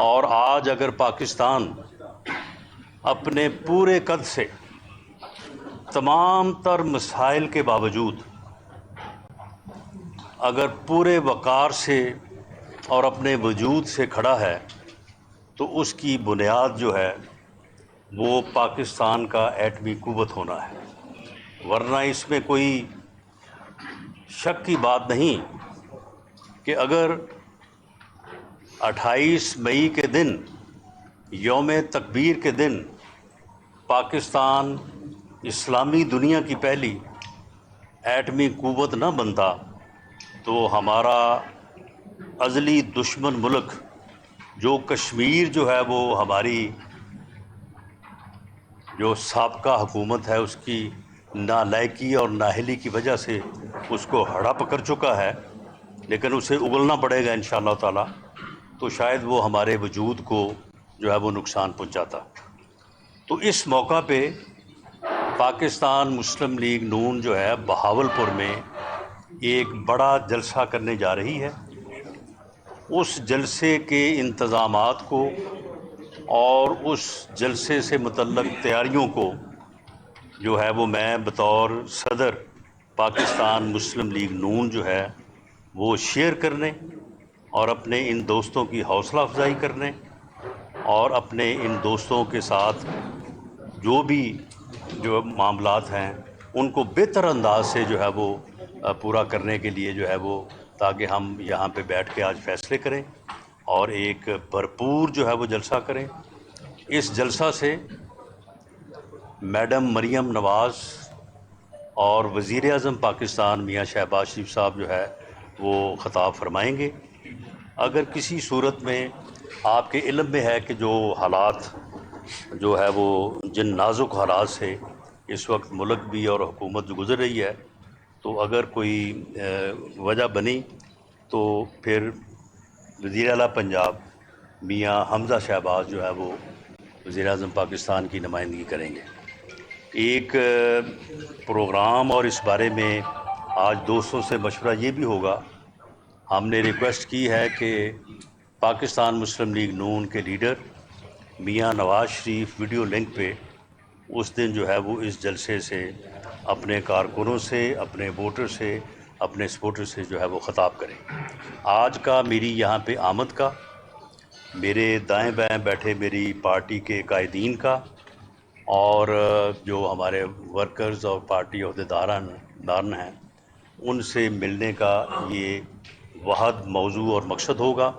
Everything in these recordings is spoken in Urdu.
اور آج اگر پاکستان اپنے پورے قد سے تمام تر مسائل کے باوجود اگر پورے وقار سے اور اپنے وجود سے کھڑا ہے تو اس کی بنیاد جو ہے وہ پاکستان کا ایٹمی قوت ہونا ہے، ورنہ اس میں کوئی شک کی بات نہیں کہ اگر 28 مئی کے دن یوم تکبیر کے دن پاکستان اسلامی دنیا کی پہلی ایٹمی قوت نہ بنتا تو ہمارا ازلی دشمن ملک جو کشمیر جو ہے وہ ہماری جو سابقہ حکومت ہے اس کی نالائکی اور نااہلی کی وجہ سے اس کو ہڑپ کر چکا ہے، لیکن اسے اگلنا پڑے گا انشاءاللہ تعالی، تو شاید وہ ہمارے وجود کو جو ہے وہ نقصان پہنچاتا۔ تو اس موقع پہ پاکستان مسلم لیگ نون جو ہے بہاولپور میں ایک بڑا جلسہ کرنے جا رہی ہے۔ اس جلسے کے انتظامات کو اور اس جلسے سے متعلق تیاریوں کو جو ہے وہ میں بطور صدر پاکستان مسلم لیگ نون جو ہے وہ شیئر کرنے اور اپنے ان دوستوں کی حوصلہ افزائی کرنے اور اپنے ان دوستوں کے ساتھ جو بھی جو معاملات ہیں ان کو بہتر انداز سے جو ہے وہ پورا کرنے کے لیے جو ہے وہ، تاکہ ہم یہاں پہ بیٹھ کے آج فیصلے کریں اور ایک بھرپور جو ہے وہ جلسہ کریں۔ اس جلسہ سے میڈم مریم نواز اور وزیر اعظم پاکستان میاں شہباز شریف صاحب جو ہے وہ خطاب فرمائیں گے۔ اگر کسی صورت میں آپ کے علم میں ہے کہ جو حالات جو ہے وہ جن نازک حالات سے اس وقت ملک بھی اور حکومت جو گزر رہی ہے، تو اگر کوئی وجہ بنی تو پھر وزیر اعلیٰ پنجاب میاں حمزہ شہباز جو ہے وہ وزیر اعظم پاکستان کی نمائندگی کریں گے۔ ایک پروگرام اور اس بارے میں آج دوستوں سے مشورہ یہ بھی ہوگا، ہم نے ریکویسٹ کی ہے کہ پاکستان مسلم لیگ نون کے leader Mian Nawaz Sharif video link پہ اس دن جو ہے وہ اس جلسے سے اپنے کارکنوں سے، اپنے ووٹر سے، اپنے سپورٹر سے جو ہے وہ خطاب کریں۔ آج کا میری یہاں پہ آمد کا، میرے دائیں بائیں بیٹھے میری پارٹی کے قائدین کا اور جو ہمارے ورکرز اور پارٹی عہدیداران ہیں ان سے ملنے کا یہ واحد موضوع اور مقصد ہوگا۔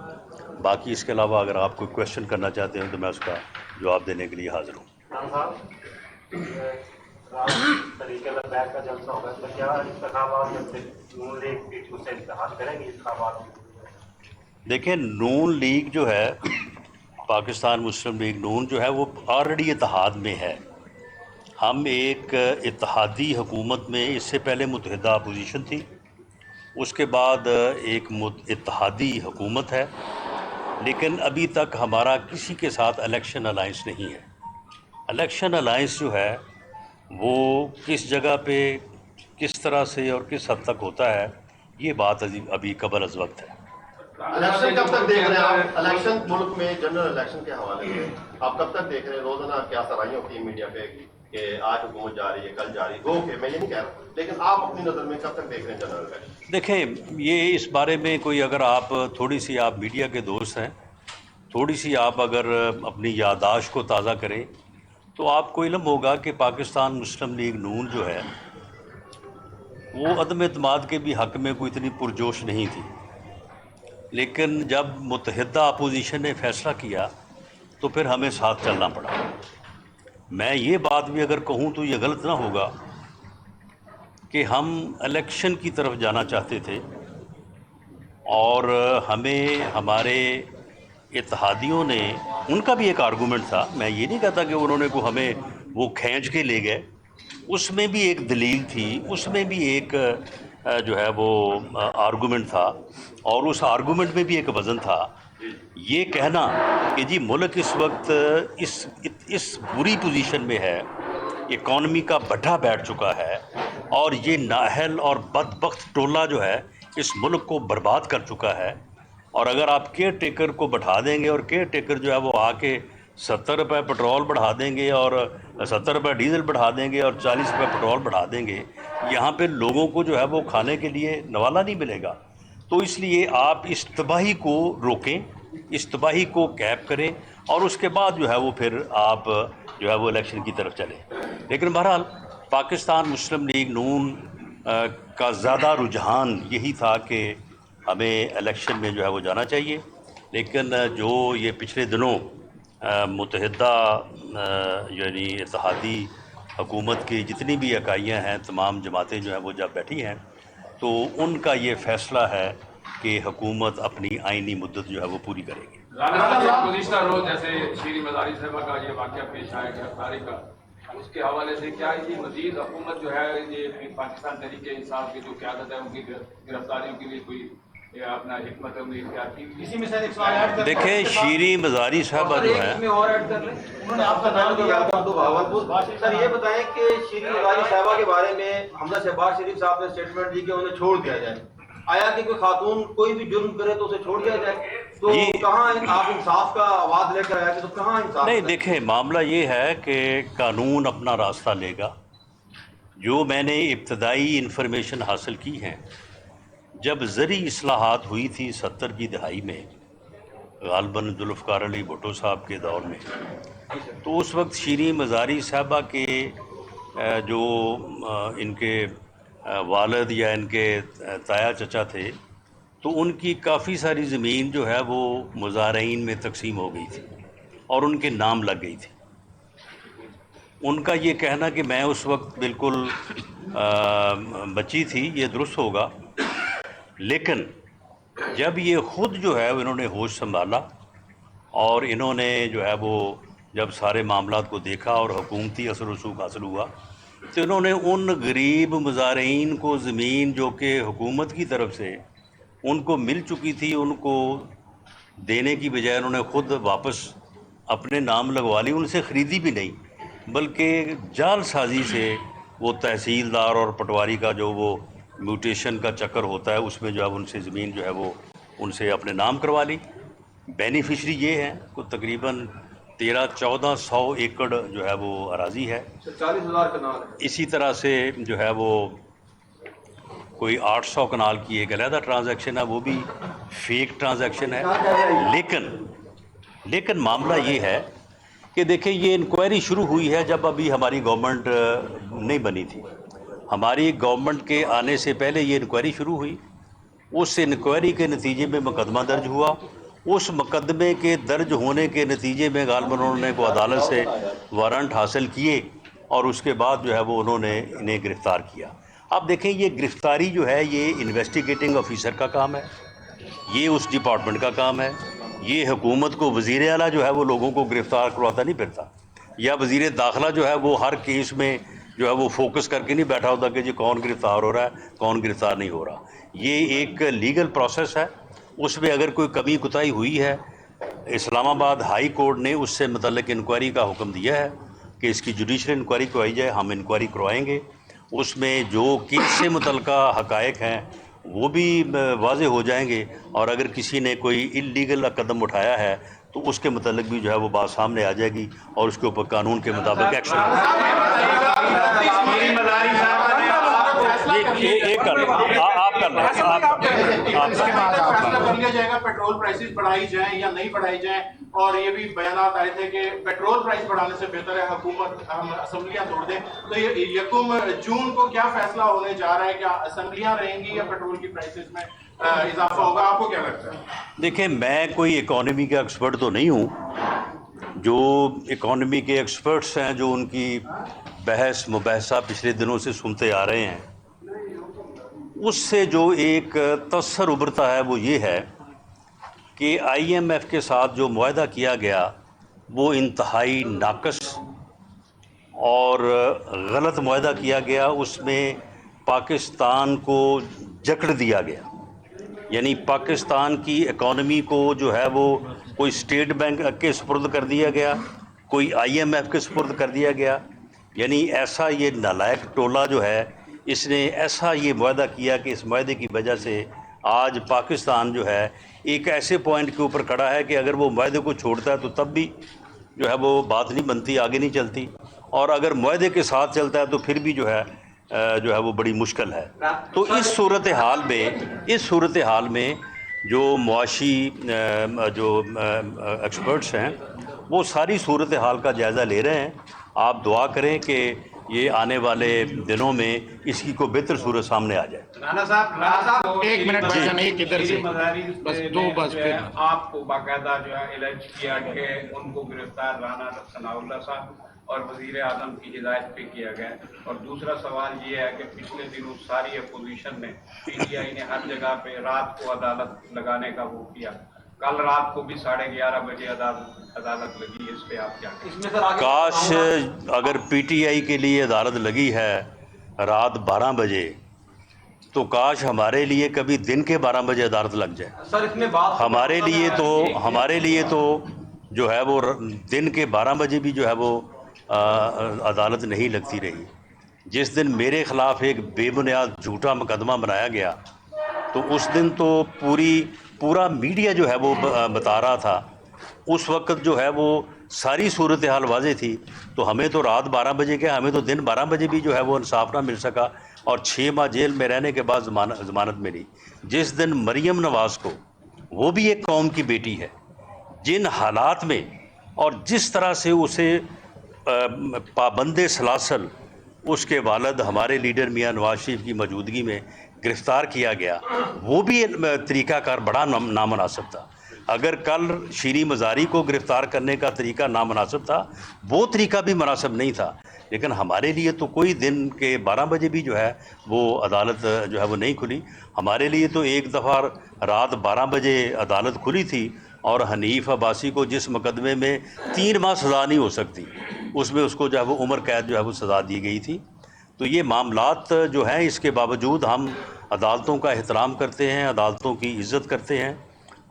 باقی اس کے علاوہ اگر آپ کوئی کویشچن کرنا چاہتے ہیں تو میں اس کا جواب دینے کے لیے حاضر ہوں۔ طریقے سے بیک کا جلسہ ہوگا تو کیا انتخابات نون لیگ پی ٹی او سے اتحاد کریں گے انتخابات میں؟ دیکھیں، نون لیگ جو ہے پاکستان مسلم لیگ نون جو ہے وہ آلریڈی اتحاد میں ہے۔ ہم ایک اتحادی حکومت میں اس سے پہلے متحدہ اپوزیشن تھی، اس کے بعد ایک اتحادی حکومت ہے، لیکن ابھی تک ہمارا کسی کے ساتھ الیکشن الائنس نہیں ہے۔ الیکشن الائنس جو ہے وہ کس جگہ پہ کس طرح سے اور کس حد تک ہوتا ہے یہ بات ابھی قبل از وقت ہے۔ الیکشن کب تک دیکھ رہے ہیں آپ؟ الیکشن ملک میں جنرل الیکشن کے حوالے سے آپ کب تک دیکھ رہے ہیں؟ روزانہ کیا سرائیاں ہوتی ہیں میڈیا پہ کہ آج حکومت جا رہی ہے، کل جا رہی ہے، گو کہ میں یہ نہیں کہہ رہا، لیکن آپ اپنی نظر میں کب تک دیکھ رہے ہیں جنرل الیکشن؟ دیکھیں، یہ اس بارے میں کوئی اگر آپ تھوڑی سی آپ میڈیا کے دوست ہیں، تھوڑی سی آپ اگر اپنی یادداشت کو تازہ کریں تو آپ کو علم ہوگا کہ پاکستان مسلم لیگ نون جو ہے وہ عدم اعتماد کے بھی حق میں کوئی اتنی پرجوش نہیں تھی، لیکن جب متحدہ اپوزیشن نے فیصلہ کیا تو پھر ہمیں ساتھ چلنا پڑا۔ میں یہ بات بھی اگر کہوں تو یہ غلط نہ ہوگا کہ ہم الیکشن کی طرف جانا چاہتے تھے اور ہمیں ہمارے اتحادیوں نے، ان کا بھی ایک آرگومنٹ تھا، میں یہ نہیں کہتا کہ انہوں نے کو ہمیں وہ کھینچ کے لے گئے، اس میں بھی ایک دلیل تھی، اس میں بھی ایک جو ہے وہ آرگومنٹ تھا، اور اس آرگومنٹ میں بھی ایک وزن تھا۔ یہ کہنا کہ جی ملک اس وقت اس بری پوزیشن میں ہے، اکانومی کا بٹھا بیٹھ چکا ہے اور یہ نااہل اور بدبخت ٹولہ جو ہے اس ملک کو برباد کر چکا ہے، اور اگر آپ کیئر ٹیکر کو بٹھا دیں گے اور کیئر ٹیکر جو ہے وہ آ کے 70 روپے پٹرول بڑھا دیں گے اور 70 روپے ڈیزل بڑھا دیں گے اور 40 روپے پٹرول بڑھا دیں گے، یہاں پہ لوگوں کو جو ہے وہ کھانے کے لیے نوالا نہیں ملے گا۔ تو اس لیے آپ اس تباہی کو روکیں، اس تباہی کو کیپ کریں، اور اس کے بعد جو ہے وہ پھر آپ جو ہے وہ الیکشن کی طرف چلیں۔ لیکن بہرحال پاکستان مسلم لیگ نون کا زیادہ رجحان یہی تھا کہ ہمیں الیکشن میں جو ہے وہ جانا چاہیے، لیکن جو یہ پچھلے دنوں متحدہ یعنی اتحادی حکومت کی جتنی بھی اکائیاں ہیں، تمام جماعتیں جو ہیں وہ جب بیٹھی ہیں، تو ان کا یہ فیصلہ ہے کہ حکومت اپنی آئینی مدت جو ہے وہ پوری کرے گی۔ گزشتہ روز جیسے شیریں مزاری صاحبہ کا یہ واقعہ پیش آیا گرفتاری کا، اس کے حوالے سے کیا یہ مزید حکومت جو ہے یہ پاکستان تحریک انصاف کی جو قیادت ہے ان کی گرفتاریوں کے لیے کوئی اپنا حکمت عملی اختیار کی؟ اسی میں سر ایک سوال ایڈ کر، دیکھیں شیریں مزاری صاحبہ جو ہے، میں اور ایڈ کر لیں، انہوں نے آپ کا نام لیا بہاولپور۔ سر یہ بتائیں کہ شیریں مزاری صاحبہ کے بارے میں حمزہ شہباز شریف صاحب نے اسٹیٹمنٹ دی کہ انہیں چھوڑ دیا جائے، آیا کہ کوئی خاتون کوئی بھی جرم کرے تو اسے چھوڑ دیا جائے؟ تو کہاں آپ انصاف کا آواز لے کر آئے تھے، تو کہاں انصاف؟ نہیں دیکھیں، معاملہ یہ ہے کہ قانون اپنا راستہ لے گا۔ جو میں نے ابتدائی انفارمیشن حاصل کی ہیں، جب زرعی اصلاحات ہوئی تھی 70 کی دہائی میں، غالباً ذوالفقار علی بھٹو صاحب کے دور میں، تو اس وقت شیریں مزاری صاحبہ کے جو ان کے والد یا ان کے تایا چچا تھے، تو ان کی کافی ساری زمین جو ہے وہ مزارعین میں تقسیم ہو گئی تھی اور ان کے نام لگ گئی تھی۔ ان کا یہ کہنا کہ میں اس وقت بالکل بچی تھی، یہ درست ہوگا، لیکن جب یہ خود جو ہے انہوں نے ہوش سنبھالا اور انہوں نے جو ہے وہ جب سارے معاملات کو دیکھا اور حکومتی اثر و رسوخ حاصل ہوا، تو انہوں نے ان غریب مزارعین کو زمین جو کہ حکومت کی طرف سے ان کو مل چکی تھی، ان کو دینے کی بجائے انہوں نے خود واپس اپنے نام لگوا لی، ان سے خریدی بھی نہیں، بلکہ جال سازی سے وہ تحصیلدار اور پٹواری کا جو وہ میوٹیشن کا چکر ہوتا ہے، اس میں جو ہے ان سے زمین جو ہے وہ ان سے اپنے نام کروا لی۔ بینیفیشری یہ ہیں، کو تقریباً 13-1400 ایکڑ جو ہے وہ اراضی ہے۔ 40,000 کنال ہے۔ اسی طرح سے جو ہے وہ کوئی 800 کنال کی ایک علیحدہ ٹرانزیکشن ہے، وہ بھی فیک ٹرانزیکشن ہے۔ لیکن معاملہ یہ ہے کہ دیکھیں یہ انکوائری شروع ہوئی ہے جب ابھی ہماری گورنمنٹ نہیں بنی تھی۔ ہماری گورنمنٹ کے آنے سے پہلے یہ انکوائری شروع ہوئی، اس انکوائری کے نتیجے میں مقدمہ درج ہوا، اس مقدمے کے درج ہونے کے نتیجے میں غالباً انہوں نے کو عدالت سے وارنٹ حاصل کیے اور اس کے بعد جو ہے وہ انہوں نے انہیں گرفتار کیا۔ اب دیکھیں یہ گرفتاری جو ہے یہ انویسٹیگیٹنگ آفیسر کا کام ہے، یہ اس ڈپارٹمنٹ کا کام ہے، یہ حکومت کو وزیر اعلیٰ جو ہے وہ لوگوں کو گرفتار کرواتا نہیں پھرتا، یا وزیر داخلہ جو ہے وہ ہر کیس میں جو ہے وہ فوکس کر کے نہیں بیٹھا ہوتا کہ جی کون گرفتار ہو رہا ہے کون گرفتار نہیں ہو رہا۔ یہ ایک لیگل پروسیس ہے، اس میں اگر کوئی کمی کوتاہی ہوئی ہے، اسلام آباد ہائی کورٹ نے اس سے متعلق انکوائری کا حکم دیا ہے کہ اس کی جوڈیشل انکوائری کروائی جائے، ہم انکوائری کروائیں گے، اس میں جو کیس سے متعلقہ حقائق ہیں وہ بھی واضح ہو جائیں گے، اور اگر کسی نے کوئی انلیگل قدم اٹھایا ہے تو اس کے متعلق بھی جو ہے وہ بات سامنے آ جائے گی اور اس کے اوپر قانون کے مطابق ایکشن ہوگا۔ ایک کر لیں، آپ کر لیں، فیصلہ کر لیا جائے گا پیٹرول پرائسز بڑھائی جائیں یا نہیں بڑھائی جائیں، اور یہ بھی بیانات آئے تھے کہ پیٹرول پرائس بڑھانے سے بہتر ہے حکومت ہم اسمبلیاں توڑ دیں۔ تو یہ 1 جون کو کیا فیصلہ ہونے جا رہا ہے، کیا اسمبلیاں رہیں گی یا پیٹرول کی پرائسز میں اضافہ ہوگا؟ آپ کو کیا لگتا ہے؟ دیکھیں میں کوئی اکانومی کا ایکسپرٹ تو نہیں ہوں، جو اکانومی کے ایکسپرٹس ہیں جو ان کی بحث مباحثہ پچھلے دنوں سے سنتے آ رہے ہیں، اس سے جو ایک تصور ابھرتا ہے وہ یہ ہے کہ آئی ایم ایف کے ساتھ جو معاہدہ کیا گیا وہ انتہائی ناقص اور غلط معاہدہ کیا گیا، اس میں پاکستان کو جکڑ دیا گیا، یعنی پاکستان کی اکانومی کو جو ہے وہ کوئی اسٹیٹ بینک کے سپرد کر دیا گیا، کوئی آئی ایم ایف کے سپرد کر دیا گیا، یعنی ایسا یہ نالائق ٹولہ جو ہے اس نے ایسا یہ معاہدہ کیا کہ اس معاہدے کی وجہ سے آج پاکستان جو ہے ایک ایسے پوائنٹ کے اوپر کھڑا ہے کہ اگر وہ معاہدے کو چھوڑتا ہے تو تب بھی جو ہے وہ بات نہیں بنتی، آگے نہیں چلتی، اور اگر معاہدے کے ساتھ چلتا ہے تو پھر بھی جو ہے وہ بڑی مشکل ہے۔ تو اس صورتحال میں جو معاشی جو ایکسپرٹس ہیں وہ ساری صورتحال کا جائزہ لے رہے ہیں۔ آپ دعا کریں کہ یہ آنے والے دنوں میں اس کی کوئی بہتر صورت سامنے آ جائے۔ رانا صاحب ایک منٹ بھائی جان، ایک ادھر سے بس دو بس پھر آپ کو باقاعدہ جو ہے الرج کیا کہ ان کو گرفتار رانا ثناء اللہ صاحب اور وزیر اعظم کی ہدایت پہ کیا گیا، اور دوسرا سوال یہ ہے کہ پچھلے دنوں ساری اپوزیشن نے پی ٹی آئی نے ہر جگہ پہ رات کو عدالت لگانے کا وہ کیا، کل رات کو بھی 11:30 بجے عدالت لگی، اس پہ آپ کیا کہیں؟ کاش اگر پی ٹی آئی کے لیے عدالت لگی ہے رات 12 بجے تو کاش ہمارے لیے کبھی دن کے 12 بجے عدالت لگ جائے۔ سر اس میں بات ہمارے لیے تو جو ہے وہ دن کے 12 بجے بھی جو ہے وہ عدالت نہیں لگتی رہی۔ جس دن میرے خلاف ایک بے بنیاد جھوٹا مقدمہ بنایا گیا تو اس دن تو پورا میڈیا جو ہے وہ بتا رہا تھا، اس وقت جو ہے وہ ساری صورتحال واضح تھی، تو ہمیں تو رات 12 بجے کیا، ہمیں تو دن 12 بجے بھی جو ہے وہ انصاف نہ مل سکا، اور 6 ماہ جیل میں رہنے کے بعد ضمانت ملی۔ جس دن مریم نواز کو، وہ بھی ایک قوم کی بیٹی ہے، جن حالات میں اور جس طرح سے اسے پابند سلاسل اس کے والد ہمارے لیڈر میاں نواز شریف کی موجودگی میں گرفتار کیا گیا، وہ بھی طریقہ کار بڑا نامناسب تھا۔ اگر کل شیریں مزاری کو گرفتار کرنے کا طریقہ نامناسب تھا، وہ طریقہ بھی مناسب نہیں تھا، لیکن ہمارے لیے تو کوئی دن کے 12 بجے بھی جو ہے وہ عدالت جو ہے وہ نہیں کھلی۔ ہمارے لیے تو ایک دفعہ رات 12 بجے عدالت کھلی تھی، اور حنیف عباسی کو جس مقدمے میں 3 ماہ سزا نہیں ہو سکتی، اس میں اس کو جو ہے وہ عمر قید جو ہے وہ سزا دی گئی تھی۔ تو یہ معاملات جو ہیں، اس کے باوجود ہم عدالتوں کا احترام کرتے ہیں، عدالتوں کی عزت کرتے ہیں،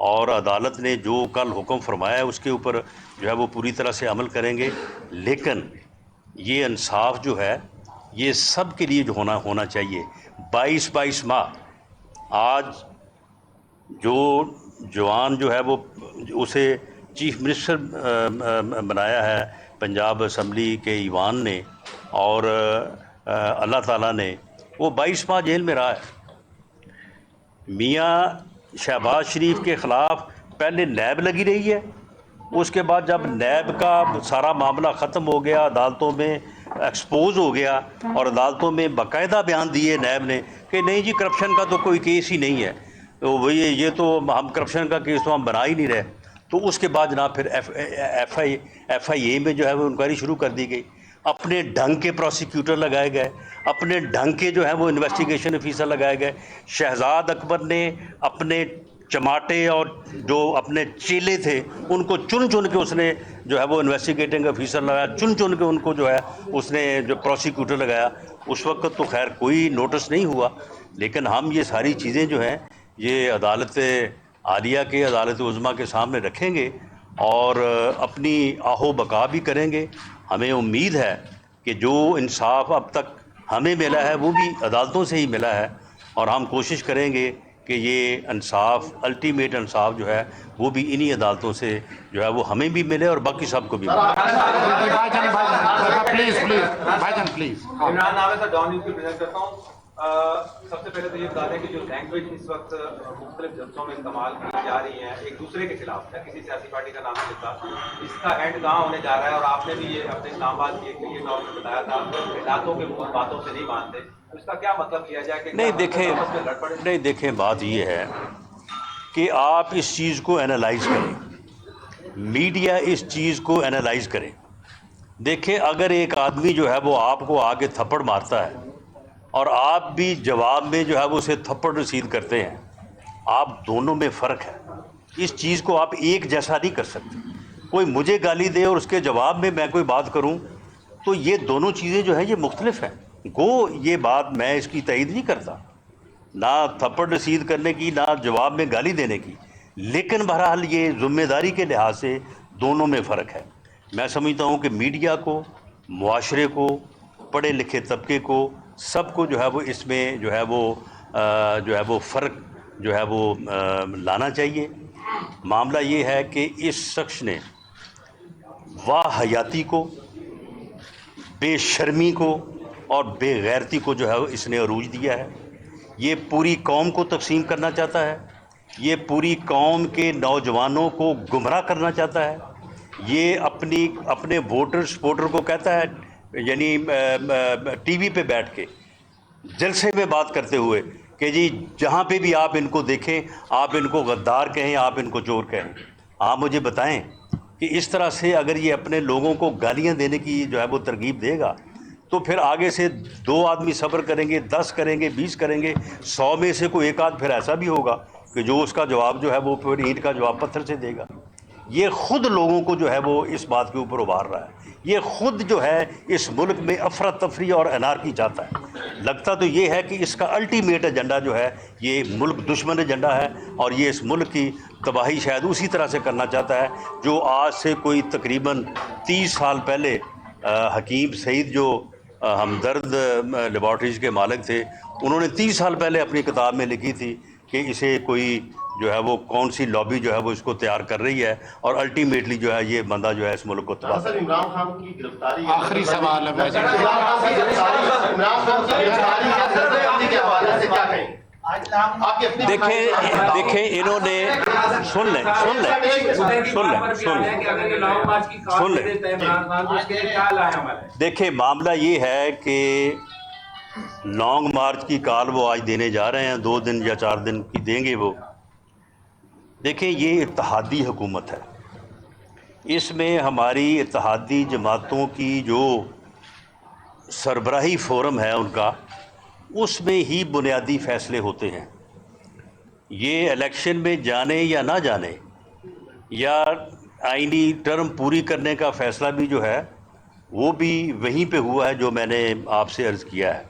اور عدالت نے جو کل حکم فرمایا ہے اس کے اوپر جو ہے وہ پوری طرح سے عمل کریں گے۔ لیکن یہ انصاف جو ہے یہ سب کے لیے جو ہونا چاہیے۔ 22 ماہ آج جو جوان جو ہے وہ اسے چیف منسٹر بنایا ہے پنجاب اسمبلی کے ایوان نے، اور اللہ تعالیٰ نے، وہ 22 ماہ جیل میں رہا ہے۔ میاں شہباز شریف کے خلاف پہلے نیب لگی رہی ہے، اس کے بعد جب نیب کا سارا معاملہ ختم ہو گیا، عدالتوں میں ایکسپوز ہو گیا، اور عدالتوں میں باقاعدہ بیان دیے نیب نے کہ نہیں جی کرپشن کا تو کوئی کیس ہی نہیں ہے، تو وہی یہ تو ہم کرپشن کا کیس تو ہم بنا ہی نہیں رہے، تو اس کے بعد جناب پھر ایف آئی اے میں جو ہے وہ انکوائری شروع کر دی گئی، اپنے ڈھنگ کے پروسیکیوٹر لگائے گئے، اپنے ڈھنگ کے جو ہے وہ انویسٹیگیشن افیسر لگائے گئے۔ شہزاد اکبر نے اپنے چماٹے اور جو اپنے چیلے تھے ان کو چن کے اس نے جو ہے وہ انویسٹیگیٹنگ افیسر لگایا، چن کے ان کو جو ہے اس نے جو پروسیکیوٹر لگایا۔ اس وقت تو خیر کوئی نوٹس نہیں ہوا، لیکن ہم یہ ساری چیزیں جو ہیں یہ عدالت عالیہ کے، عدالت عظمیٰ کے سامنے رکھیں گے، اور اپنی آہو بقا بھی کریں گے۔ ہمیں امید ہے کہ جو انصاف اب تک ہمیں ملا ہے وہ بھی عدالتوں سے ہی ملا ہے، اور ہم کوشش کریں گے کہ یہ انصاف، الٹیمیٹ انصاف جو ہے وہ بھی انہی عدالتوں سے جو ہے وہ ہمیں بھی ملے اور باقی سب کو بھی ملے۔ بھائی جان پلیز بھائی جان پلیز۔ عمران ناوے سے ڈان نیوز کی پریزنٹ کرتا ہوں۔ سب سے پہلے تو یہ بتا دیں کہ جو لینگویج اس وقت مختلف جلسوں میں استعمال کی جا رہی ہے ایک دوسرے کے خلاف ہے، کسی سیاسی پارٹی کا نام نہیں لیتا، اس کا اینڈ کہاں ہونے جا رہا ہے؟ اور آپ نے بھی یہ اپنے اسلام آباد کی ایک ٹاک میں بتایا تھا باتوں کے منہ باتوں سے نہیں مانتے، اس کا کیا مطلب کیا جائے کہ نہیں دیکھیں بات یہ ہے کہ آپ اس چیز کو انالائز کریں، میڈیا اس چیز کو انالائز کریں۔ دیکھیں اگر ایک آدمی جو ہے وہ آپ کو آگے تھپڑ مارتا ہے اور آپ بھی جواب میں جو ہے وہ اسے تھپڑ رسید کرتے ہیں، آپ دونوں میں فرق ہے، اس چیز کو آپ ایک جیسا نہیں کر سکتے۔ کوئی مجھے گالی دے اور اس کے جواب میں کوئی بات کروں تو یہ دونوں چیزیں جو ہیں یہ مختلف ہیں۔ گو یہ بات میں اس کی تائید نہیں کرتا، نہ تھپڑ رسید کرنے کی نہ جواب میں گالی دینے کی، لیکن بہرحال یہ ذمہ داری کے لحاظ سے دونوں میں فرق ہے۔ میں سمجھتا ہوں کہ میڈیا کو، معاشرے کو، پڑھے لکھے طبقے کو، سب کو جو ہے وہ اس میں جو ہے وہ فرق جو ہے وہ لانا چاہیے۔ معاملہ یہ ہے کہ اس شخص نے واحیاتی کو، بے شرمی کو اور بے غیرتی کو جو ہے اس نے عروج دیا ہے۔ یہ پوری قوم کو تقسیم کرنا چاہتا ہے، یہ پوری قوم کے نوجوانوں کو گمراہ کرنا چاہتا ہے، یہ اپنے ووٹر کو کہتا ہے، یعنی ٹی وی پہ بیٹھ کے جلسے میں بات کرتے ہوئے کہ جی جہاں پہ بھی آپ ان کو دیکھیں آپ ان کو غدار کہیں، آپ ان کو چور کہیں۔ آپ مجھے بتائیں کہ اس طرح سے اگر یہ اپنے لوگوں کو گالیاں دینے کی جو ہے وہ ترغیب دے گا تو پھر آگے سے 2 آدمی صبر کریں گے، 10 کریں گے، 20 کریں گے، 100 میں سے کوئی ایک آدھ پھر ایسا بھی ہوگا کہ جو اس کا جواب جو ہے وہ پھر اینٹ کا جواب پتھر سے دے گا۔ یہ خود لوگوں کو جو ہے وہ اس بات کے اوپر ابھار رہا ہے، یہ خود جو ہے اس ملک میں افراتفری اور انارکی چاہتا ہے۔ لگتا تو یہ ہے کہ اس کا الٹیمیٹ ایجنڈا جو ہے یہ ملک دشمن ایجنڈا ہے، اور یہ اس ملک کی تباہی شاید اسی طرح سے کرنا چاہتا ہے جو آج سے کوئی تقریباً 30 سال پہلے حکیم سعید جو ہمدرد لیبارٹریز کے مالک تھے، انہوں نے 30 سال پہلے اپنی کتاب میں لکھی تھی کہ اسے کوئی جو ہے وہ کون سی لابی جو ہے وہ اس کو تیار کر رہی ہے، اور الٹیمیٹلی جو ہے یہ بندہ جو ہے اس ملک کو تباہ سر عمران خان کی گرفتاری آخری سوال ہے بھائی جان۔ عمران خان کی گرفتاری کے حوالے سے کیا کہیں؟ دیکھیں انہوں نے سن لیں دیکھیں معاملہ یہ ہے کہ لانگ مارچ کی کال وہ آج دینے جا رہے ہیں، 2 دن یا 4 دن کی دیں گے وہ۔ دیکھیں یہ اتحادی حکومت ہے، اس میں ہماری اتحادی جماعتوں کی جو سربراہی فورم ہے ان کا، اس میں ہی بنیادی فیصلے ہوتے ہیں۔ یہ الیکشن میں جانے یا نہ جانے یا آئینی ٹرم پوری کرنے کا فیصلہ بھی جو ہے وہ بھی وہیں پہ ہوا ہے جو میں نے آپ سے عرض کیا ہے۔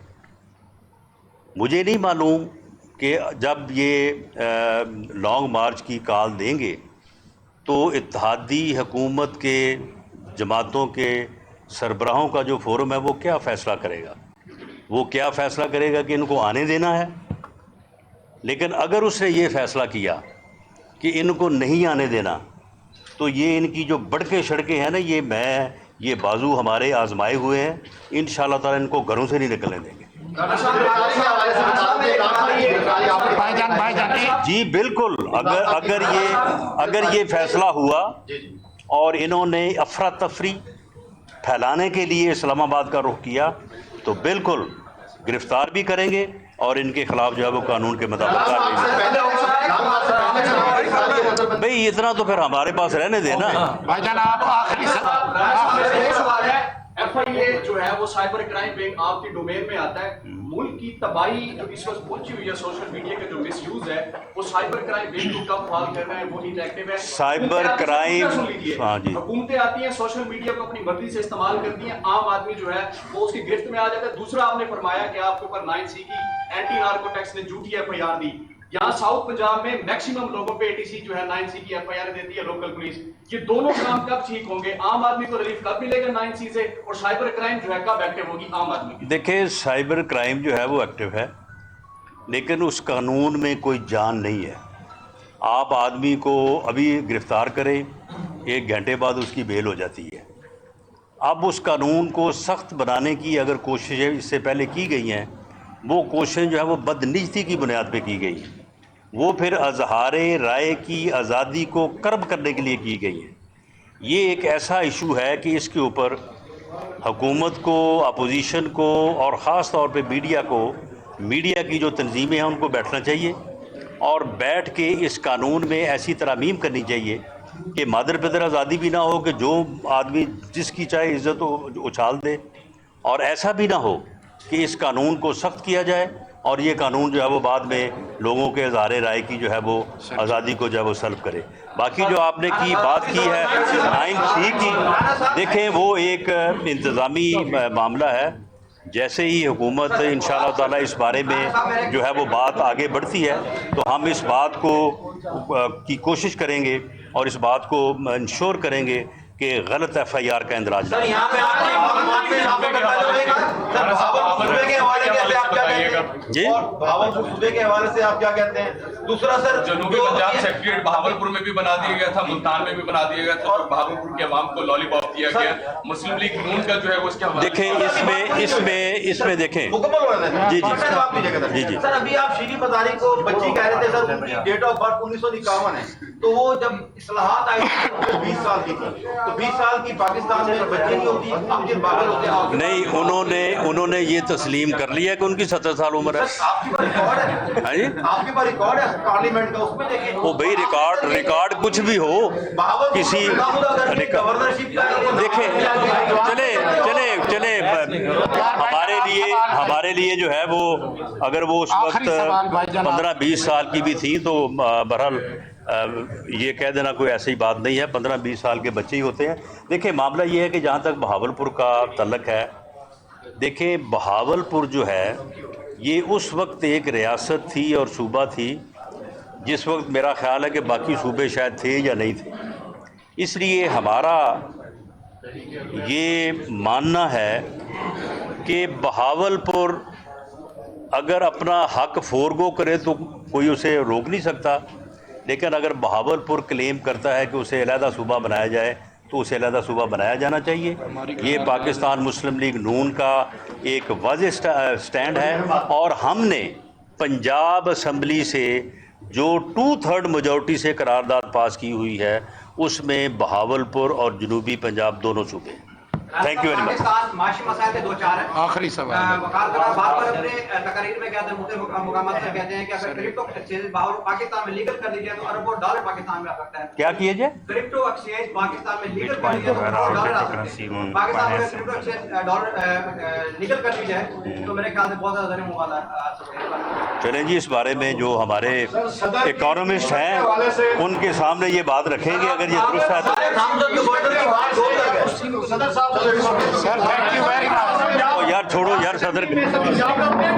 مجھے نہیں معلوم کہ جب یہ لانگ مارچ کی کال دیں گے تو اتحادی حکومت کے جماعتوں کے سربراہوں کا جو فورم ہے وہ کیا فیصلہ کرے گا؟ وہ کیا فیصلہ کرے گا کہ ان کو آنے دینا ہے؟ لیکن اگر اس نے یہ فیصلہ کیا کہ ان کو نہیں آنے دینا تو یہ ان کی جو بڑکے شڑکے ہیں نا، یہ بازو ہمارے آزمائے ہوئے ہیں، انشاءاللہ تعالیٰ ان کو گھروں سے نہیں نکلنے دیں گے۔ بھائی جان جی بالکل، اگر یہ فیصلہ ہوا اور انہوں نے افراتفری پھیلانے کے لیے اسلام آباد کا رخ کیا تو بالکل گرفتار بھی کریں گے اور ان کے خلاف جو ہے وہ قانون کے مطابق کارروائی۔ بھئی اتنا تو پھر ہمارے پاس رہنے دینا۔ بھائی جان آپ آخری سوال ہے، ایف آئی اے جو ہے وہ سائبر کرائم ونگ آپ کی ڈومین میں آتا ہے۔ ملک کی تباہی جو اس وقت پہنچی ہوئی ہے، سوشل میڈیا کا جو مس یوز ہے وہ سائبر کرائم ونگ کو کب فعال کرنا ہے وہ نہیں ایکٹیو ہے۔ سائبر کرائم، ہاں جی، حکومتیں آتی ہیں سوشل میڈیا کو اپنی مرضی سے استعمال کرتی ہیں، عام آدمی جو ہے وہ اس کی گرفت میں آ جاتا ہے۔ دوسرا آپ نے فرمایا کہ آپ کے اوپر 9C کی اینٹی نارکو ٹیکس نے جھوٹی ایف آئی آر دی۔ یہاں ساؤتھ پنجاب میں میکسیمم لوگوں پہ ATC جو ہے 9C کی ایف آئی آر دیتی ہے لوکل پولیس۔ یہ دونوں کام کب ٹھیک ہوں گے؟ عام آدمی کو ریلیف کب ملے گا 9C سے، اور سائبر کرائم جو ہے کب ایکٹیو ہوگی عام آدمی کی؟ دیکھیں سائبر کرائم جو ہے وہ ایکٹیو ہے، لیکن اس قانون میں کوئی جان نہیں ہے۔ آپ آدمی کو ابھی گرفتار کریں، 1 گھنٹے بعد اس کی بیل ہو جاتی ہے۔ اب اس قانون کو سخت بنانے کی اگر کوششیں اس سے پہلے کی گئی ہیں، وہ کوششیں جو ہے وہ بدنیتی کی بنیاد پہ کی گئی ہیں، وہ پھر اظہار رائے کی آزادی کو کرب کرنے کے لیے کی گئی ہیں۔ یہ ایک ایسا ایشو ہے کہ اس کے اوپر حکومت کو، اپوزیشن کو اور خاص طور پہ میڈیا کی جو تنظیمیں ہیں ان کو بیٹھنا چاہیے اور بیٹھ کے اس قانون میں ایسی ترامیم کرنی چاہیے کہ مادر پدر آزادی بھی نہ ہو کہ جو آدمی جس کی چاہے عزت اچھال دے، اور ایسا بھی نہ ہو کہ اس قانون کو سخت کیا جائے اور یہ قانون جو ہے وہ بعد میں لوگوں کے اظہار رائے کی جو ہے وہ آزادی کو جو ہے وہ سلب کرے۔ باقی جو آپ نے بات کی ہے 9C کی، دیکھیں وہ ایک انتظامی معاملہ ہے۔ جیسے ہی حکومت انشاءاللہ تعالیٰ اس بارے میں جو ہے وہ بات آگے بڑھتی ہے تو ہم اس بات کو کی کوشش کریں گے اور اس بات کو انشور کریں گے کہ غلط FIR کا اندراج سر یہاں پہ آپ نے معلومات میں اضافہ کرنا چاہے گا سر بہاولپور صوبے کے حوالے سے آپ کیا کہتے ہیں جی اور بہاولپور صوبے کے حوالے سے آپ کیا کہتے ہیں دوسرا سر جنوبی پنجاب سیکریٹریٹ بہاولپور میں بھی بنا دیا گیا تھا ملتان میں بھی بنا دیا گیا تھا اور بہاولپور کے عوام کو لالی پاپ دیا گیا مسلم لیگ نون کا جو ہے وہ اس کے حوالے دیکھیں اس میں دیکھیں مکمل ہو رہا ہے جی جواب دیجیے گا جی جی سر ابھی آپ شیریں مزاری کو بچی کہہ رہے تھے سر ان کی ڈیٹ آف برتھ 1951 ہے تو وہ جب اصلاحات آئی 20 سال کی تھی تو 20 سال کی پاکستان میں بچے نہیں ہوتی اب جن پاگل ہوتے ہیں نہیں انہوں نے یہ تسلیم کر لیا کہ ان کی 70 سال عمر ہے آپ کے پاس ریکارڈ ہے ہاں جی آپ کے پاس ریکارڈ ہے پارلیمنٹ کا اس میں دیکھیں وہ بھائی ریکارڈ کچھ بھی ہو کسی گورنرشپ کا چلے ہمارے لیے جو ہے وہ اگر وہ اس وقت 15-20 سال کی بھی تھی تو بہرحال یہ کہہ دینا کوئی ایسی بات نہیں ہے 15-20 سال کے بچے ہی ہوتے ہیں دیکھیں معاملہ یہ ہے کہ جہاں تک بہاولپور کا تعلق ہے دیکھیں بہاولپور جو ہے یہ اس وقت ایک ریاست تھی اور صوبہ تھی جس وقت میرا خیال ہے کہ باقی صوبے شاید تھے یا نہیں تھے اس لیے ہمارا یہ ماننا ہے کہ بہاولپور اگر اپنا حق فورگو کرے تو کوئی اسے روک نہیں سکتا لیکن اگر بہاولپور کلیم کرتا ہے کہ اسے علیحدہ صوبہ بنایا جائے تو اسے علیحدہ صوبہ بنایا جانا چاہیے یہ پاکستان مسلم لیگ نون کا ایک واضح سٹینڈ ہے اور ہم نے پنجاب اسمبلی سے جو 2/3 میجورٹی سے قرارداد پاس کی ہوئی ہے اس میں بہاولپور اور جنوبی پنجاب دونوں صوبے ہیں thank you very much Pakistan معاشی مسائل کے 2-4 ہیں آخری سوال وقار بار بار اپنے تقاریر میں کہتے ہیں مختلف مقامات سے کہتے ہیں کہ اگر کرپٹو ایکسچینج پاکستان میں لیگل کر دی جائے تو اربوں ڈالر پاکستان میں آ سکتا ہے کیا کیے جائے کرپٹو ایکسچینج پاکستان میں لیگل کر دی جائے تو اربوں ڈالر آ سکتے ہیں پاکستان میں کرپٹو ایکسچینج ڈالر لیگل کر دی جائے تو میرے خیال سے بہت زیادہ ذریعہ موالا چلیں جی اس بارے میں جو ہمارے اکانومسٹ ہیں ان کے سامنے یہ بات رکھیں گے اگر یہ درست ہے تو sir thank you very much یار چھوڑو یار صدر